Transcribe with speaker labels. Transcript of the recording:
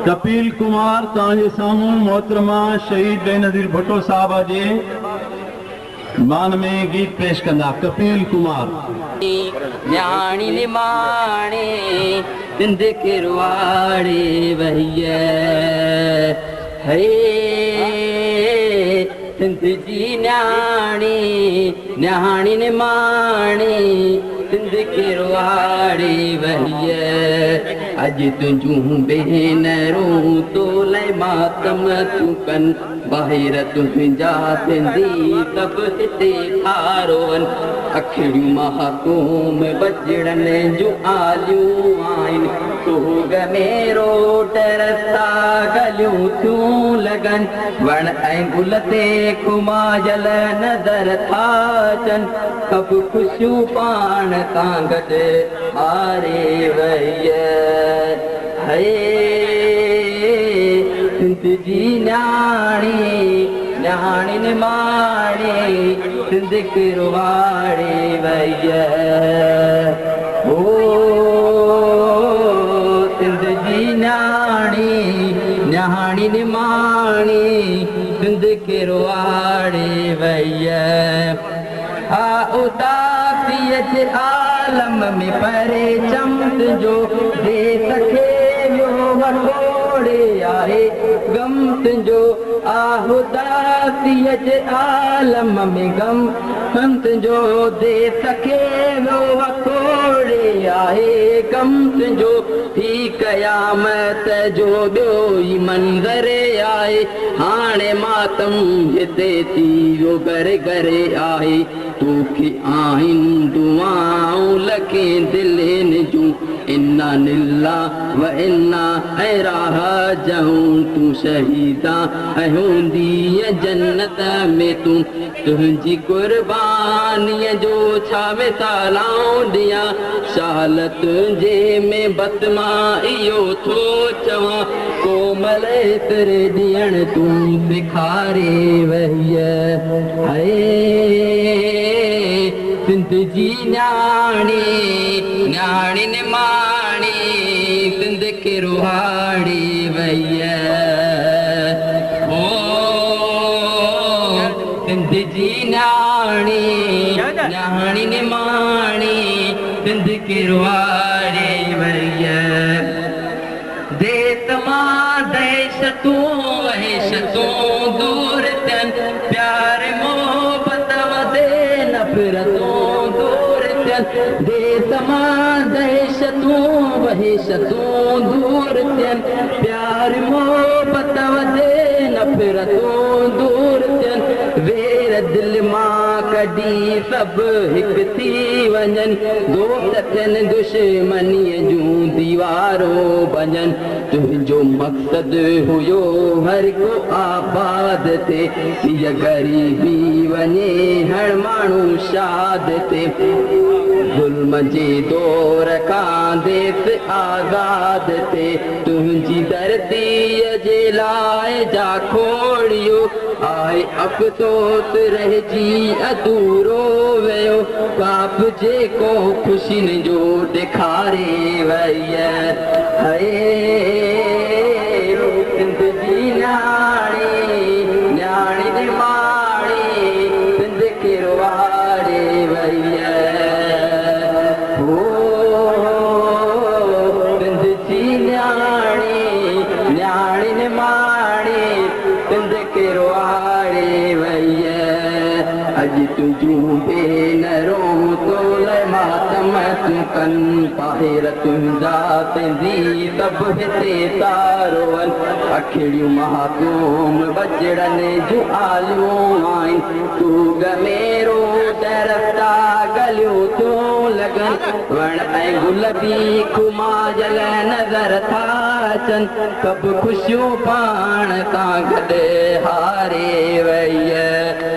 Speaker 1: कपिल कुमार तव्हांजे साम्हूं मोहतरमा शहीद बेनज़ीर भुट्टो साहब जे मान में गीत पेश कंदा। कपिल कुमार।
Speaker 2: न्याणी निमाणे सिंध किरवाड़े भैया हे सिंध जी न्याणी न्याणी निमाणे सिंध किरवाड़े भैया अज तुझूं भेनरूं तो ले मातम तू कन बाहिर तुंहिंजा सिंधी सभु हिते ठारोन अखिड़ियूं महाकूम बजड़नि जूं आलियूं आहिनि सोग में रोट रस्ता गलियूं थियूं लॻनि वण ऐं गुल ते खुमाजल नज़र था अचनि सभु ख़ुशियूं पाण सां गॾु हारे वईअ सिंध जी न्याणी न्याणी निमाणे सिंध किरवाड़े भैया ओ सिंध जी न्याणी न्याणी निमाणी सिंध किरवाड़े भैया आ उदासीअ जे आलम में परे चमत जो दे सके वठोड़े आहे गम तुंहिंजो आहुदासीअ जे आलम में गम तुंहिंजो दे सके वठोड़े आहे गम तुंहिंजो ही क़यामत जो ॿियो ई मंज़र आहे हाणे मातम हिते थी वियो घरे घरे आहे तोखे आहिनि दुआऊं लखे दिलनि जूं इन्ना निल्ला व इन्ना ऐं राह जऊं तूं शहीदा ऐं हूंदीअ जन्नत में तूं तुंहिंजी कुर्बानीअ जो छा मिसालाऊं ॾियां शाहलत जे में बत मां इहो थो चवां कोमल एतिरे ॾियण तूं सेखारे वईअ सिंध जी न्याणी न्याणी निमाणी सिंध किरवाड़े भैया ओ सिंध जी न्याणी न्याणी निमाणी सिंध किरवाड़े भैया देत मां दहशतूं वहशतूं दूर थियनि प्यार मोहबत वधे नफ़रतूं दूर थियनि देत मां दहशतूं वहशतूं दूर थियनि प्यार मोहबत वधे नफ़रतूं दूर थियनि वेर दिलि मां कढी सभु हिकु थी वञनि दोस्त थियनि दुश्मनीअ जूं दीवारूं बणनि तुंहिंजो मक़सदु हुयो हर को आबाद थिए हीअ ग़रीबी वञे हर माण्हू शाद थिए ज़ुल्म जे दौर खां देस आज़ाद थिए तुंहिंजी धरतीअ जे लाइ जा खोड़ियो आए अफ़सोस रहिजी अधूरो वियो काप जेको ख़ुशियुनि जो ॾेखारे वईअ सिंध जी न्याणी न्याणी निमाणी सिंध किरवाड़े वईअ सिंध जी न्याणी न्याणी निमाणी सिंध किरवाड़े वईअ अॼु तुंहिंजूं भेनरूं तोले मातम तूं कनि ॿाहिर तुंहिंजा सिंधी सभु हिते तारोनि अखिड़ियूं महाकूम बजड़नि जूं आलियूं आहिनि तूग में रोट रस्ता गलियूं थियूं लॻनि वण ऐं गुल बि खुमाजल नज़र था अचनि सभु ख़ुशियूं पाण सां गॾु हारे वईअ